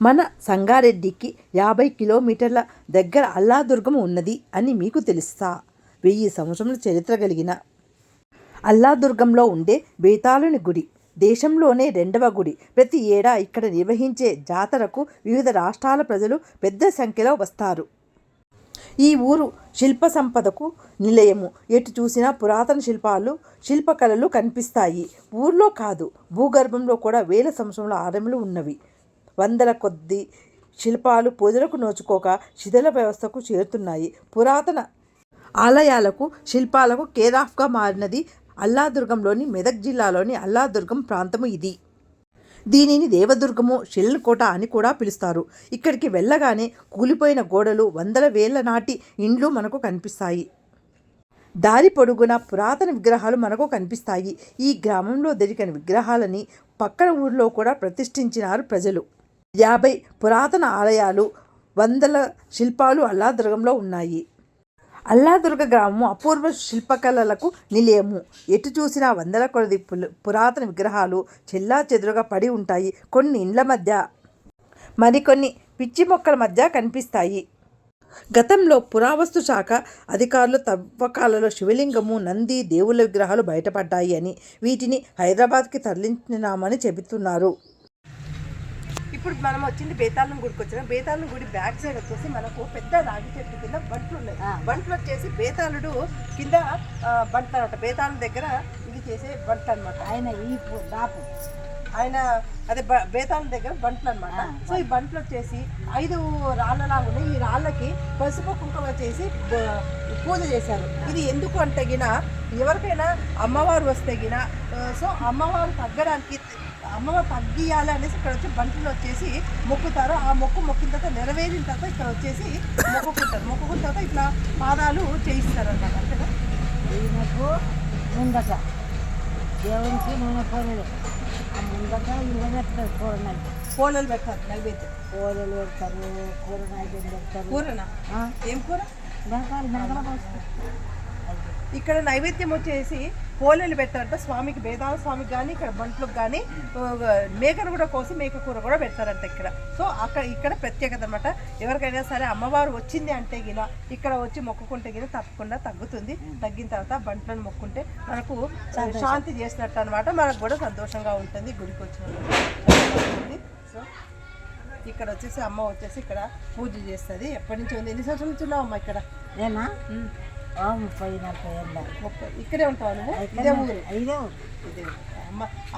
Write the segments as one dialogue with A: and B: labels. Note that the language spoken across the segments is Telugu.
A: మన సంగారెడ్డికి 50 కిలోమీటర్ల దగ్గర అల్లాదుర్గం ఉన్నది అని మీకు తెలుసా? 1000 సంవత్సరాల చరిత్ర కలిగిన అల్లాదుర్గంలో ఉండే బేతాళుని గుడి దేశంలోనే 2వ గుడి. ప్రతి ఏడా ఇక్కడ నిర్వహించే జాతరకు వివిధ రాష్ట్రాల ప్రజలు పెద్ద సంఖ్యలో వస్తారు. ఈ ఊరు శిల్ప సంపదకు నిలయము. ఎటు చూసినా పురాతన శిల్పకళలు కనిపిస్తాయి. ఊర్లో కాదు, భూగర్భంలో కూడా వేల సంవత్సరాల ఆలయాలు ఉన్నవి. వందల కొద్ది శిల్పాలు పూజలకు నోచుకోక శిథిల వ్యవస్థకు చేరుతున్నాయి. పురాతన ఆలయాలకు శిల్పాలకు కేరాఫ్గా మారినది అల్లాదుర్గంలోని మెదక్ జిల్లాలోని అల్లాదుర్గం ప్రాంతము ఇది. దీనిని దేవదుర్గము, శిలకోట అని కూడా పిలుస్తారు. ఇక్కడికి వెళ్ళగానే కూలిపోయిన గోడలు, వందల వేల నాటి ఇండ్లు మనకు కనిపిస్తాయి. దారి పొడుగున పురాతన విగ్రహాలు మనకు కనిపిస్తాయి. ఈ గ్రామంలో దొరికిన విగ్రహాలని పక్కన ఊరిలో కూడా ప్రతిష్ఠించినారు ప్రజలు. 50 పురాతన ఆలయాలు, వందల శిల్పాలు అల్లాదుర్గంలో ఉన్నాయి. అల్లాదుర్గ గ్రామము అపూర్వ శిల్పకళలకు నిలయము. ఎటు చూసినా వందల కొలది పురాతన విగ్రహాలు చెల్లా చెదురుగా పడి ఉంటాయి. కొన్ని ఇండ్ల మధ్య, మరికొన్ని పిచ్చి మొక్కల మధ్య కనిపిస్తాయి. గతంలో పురావస్తు శాఖ అధికారులు తవ్వకాలలో శివలింగము, నంది, దేవుళ్ళ విగ్రహాలు బయటపడ్డాయి అని వీటిని హైదరాబాద్కి తరలించినామని చెబుతున్నారు. ఇప్పుడు మనం వచ్చింది బేతాళం గుడికి వచ్చినాం. బేతాళం గుడి బ్యాక్ సైడ్ వచ్చేసి మనకు పెద్ద రాగి చెట్టు కింద బంట్లు ఉన్నాయి. బంట్లు వచ్చేసి బేతాళుడు కింద బంట్లు అనమాట. బేతాళం దగ్గర ఇది చేసే బంట్లు అనమాట. ఆయన అదే బేతాళం దగ్గర బంట్లు అనమాట. సో ఈ బంట్లు వచ్చేసి 5 రాళ్ళలా ఉన్నాయి. ఈ రాళ్ళకి పసుపు కుంకుమ చేసి పూజ చేశారు. ఇది ఎందుకు అంటే గిన ఎవరికైనా అమ్మవారు వస్తే గిన సో అమ్మవారు తగ్గడానికి, అమ్మవారు తగ్గియాలి అనేసి ఇక్కడ వచ్చి బంట్లు వచ్చేసి మొక్కుతారు. ఆ మొక్కిన తర్వాత నెరవేరిన తర్వాత ఇక్కడ వచ్చేసి మొక్కుకున్న తర్వాత ఇట్లా పాదాలు చేయిస్తారు అన్నమాట. అంతేనా?
B: ముందట దేవునికి నూనె పోలేదు, ముందట ఇల్లు పెడతారు,
A: పోలలు పెడతారు, నైవేద్యం
B: పోలేలు పెడతారు, కూర నైవేద్యం పెడతారు.
A: కూరనా? ఏం కూర?
B: బెంగళ
A: ఇక్కడ నైవేద్యం వచ్చేసి పోలేలు పెడతారంట స్వామికి, బేతాళ స్వామికి కానీ ఇక్కడ బంట్లకు కానీ మేకను కూడా కోసి మేక కూర కూడా పెడతారంట ఇక్కడ. సో ఇక్కడ ప్రత్యేకత అనమాట. ఎవరికైనా సరే అమ్మవారు వచ్చింది అంటే గిన ఇక్కడ వచ్చి మొక్కుకుంటే గిన తప్పకుండా తగ్గుతుంది. తగ్గిన తర్వాత బంట్లను మొక్కుంటే మనకు శాంతి చేసినట్టు అనమాట. మనకు కూడా సంతోషంగా ఉంటుంది గుడికి వచ్చినప్పుడు. సో ఇక్కడ వచ్చేసి అమ్మ వచ్చేసి ఇక్కడ పూజ చేస్తుంది. ఎప్పటి నుంచి ఉంది? ఎన్ని సంవత్సరాల నుంచి ఉన్నావు అమ్మ ఇక్కడ?
B: ఏనా 30-40 ఏళ్ళ.
A: ఇక్కడే ఉంటావు నువ్వు? ఇదే ఊరు? ఇదే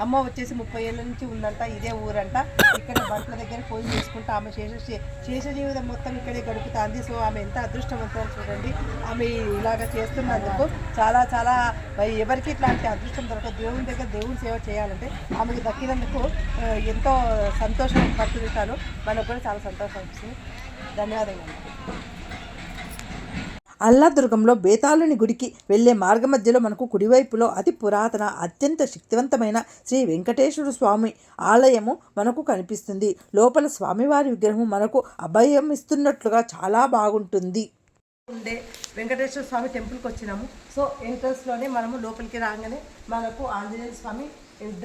A: అమ్మ వచ్చేసి 30 ఏళ్ళ నుంచి ఉందంట. ఇదే ఊరంట. ఇక్కడ బంట్ల దగ్గర పూజ చేసుకుంటా ఆమె శేష జీవితం మొత్తం ఇక్కడే గడుపుతుంది. సో ఆమె ఎంత అదృష్టవంతులు చూడండి. ఆమె ఇలాగ చేస్తున్నందుకు చాలా చాలా ఎవరికి ఇట్లాంటి అదృష్టం దొరకదు. దేవుని దగ్గర దేవుని సేవ చేయాలంటే ఆమెకు దక్కినందుకు ఎంతో సంతోషం పడుతుంటాను. మనకు కూడా చాలా సంతోషం అనిపిస్తుంది. ధన్యవాదాలు. అల్లాదుర్గంలో బేతాళుని గుడికి వెళ్లే మార్గ మధ్యలో మనకు కుడివైపులో అతి పురాతన, అత్యంత శక్తివంతమైన శ్రీ వెంకటేశ్వర స్వామి ఆలయము మనకు కనిపిస్తుంది. లోపల స్వామివారి విగ్రహం మనకు అభయం ఇస్తున్నట్లుగా చాలా బాగుంటుంది. ఉండే వెంకటేశ్వర స్వామి టెంపుల్కి వచ్చినాము. సో ఎంట్రన్స్లోనే మనము లోపలికి రాగానే మనకు ఆంజనేయ స్వామి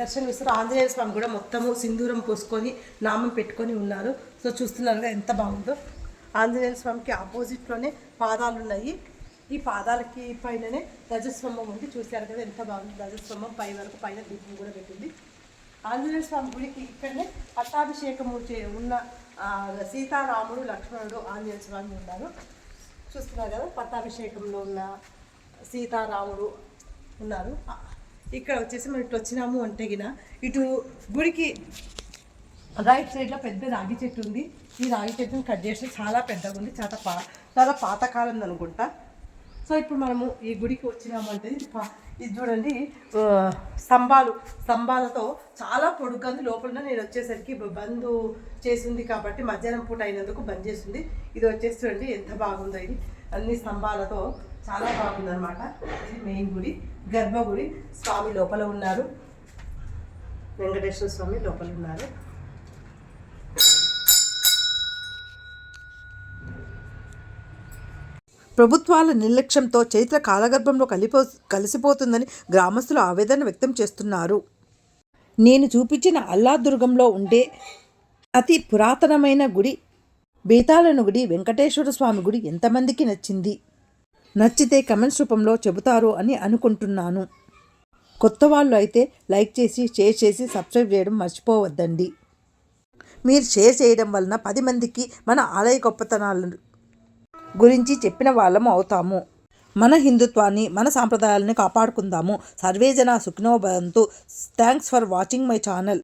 A: దర్శనమిస్తారు. ఆంజనేయ స్వామి కూడా మొత్తము సింధూరం పోసుకొని నామం పెట్టుకొని ఉన్నారు. సో చూస్తున్నారుగా ఎంత బాగుందో. ఆంజనేయ స్వామికి ఆపోజిట్లోనే పాదాలు ఉన్నాయి. ఈ పాదాలకి పైననే ధ్వజస్తంభం ఉంది. చూశారు కదా ఎంత బాగుంది. ధ్వజస్తంభం పై వరకు పైన దీపం కూడా పెట్టింది. ఆంజనేయ స్వామి గుడికి ఇక్కడనే పట్టాభిషేకము ఉన్న సీతారాముడు, లక్ష్మణుడు, ఆంజనేయ స్వామి ఉన్నారు. చూస్తున్నారు కదా పట్టాభిషేకంలో ఉన్న సీతారాముడు ఉన్నారు. ఇక్కడ వచ్చేసి మనం ఇటు వచ్చినాము అంటే గిన ఇటు గుడికి రైట్ సైడ్లో పెద్ద రాగి చెట్టు ఉంది. ఈ రాగి చెట్టుని కట్ చేసి చాలా పెద్దగా ఉంది. చాలా పాతకాలం అనుకుంటా. సో ఇప్పుడు మనము ఈ గుడికి వచ్చినామంటే ఇది చూడండి, స్తంభాలతో చాలా పొడుగ్గా ఉంది. లోపల నేను వచ్చేసరికి బంద్ చేసింది కాబట్టి మధ్యాహ్నం పూట అయినందుకు బంద్ చేసింది. ఇది వచ్చేసి చూడండి ఎంత బాగుందో. ఇది అన్ని స్తంభాలతో చాలా బాగుందన్నమాట. ఇది మెయిన్ గుడి, గర్భగుడి. స్వామి లోపల ఉన్నారు, వెంకటేశ్వర స్వామి లోపల ఉన్నారు. ప్రభుత్వాల నిర్లక్ష్యంతో చైత్ర కాలగర్భంలో కలిసిపోతుందని గ్రామస్తులు ఆవేదన వ్యక్తం చేస్తున్నారు. నేను చూపించిన అల్లాదుర్గంలో ఉండే అతి పురాతనమైన గుడి బేతాళుని గుడి వెంకటేశ్వర స్వామి గుడి ఎంతమందికి నచ్చింది? నచ్చితే కమెంట్స్ రూపంలో చెబుతారు అని అనుకుంటున్నాను. కొత్త వాళ్ళు అయితే లైక్ చేసి షేర్ చేసి సబ్స్క్రైబ్ చేయడం మర్చిపోవద్దండి. మీరు షేర్ చేయడం వలన 10 మందికి మన ఆలయ గొప్పతనాల గురించి చెప్పిన వాళ్ళము అవుతాము. మన హిందుత్వాన్ని మన సాంప్రదాయాలని కాపాడుకుందాము. సర్వేజన సుఖినో భవంతు. Thanks for watching my channel.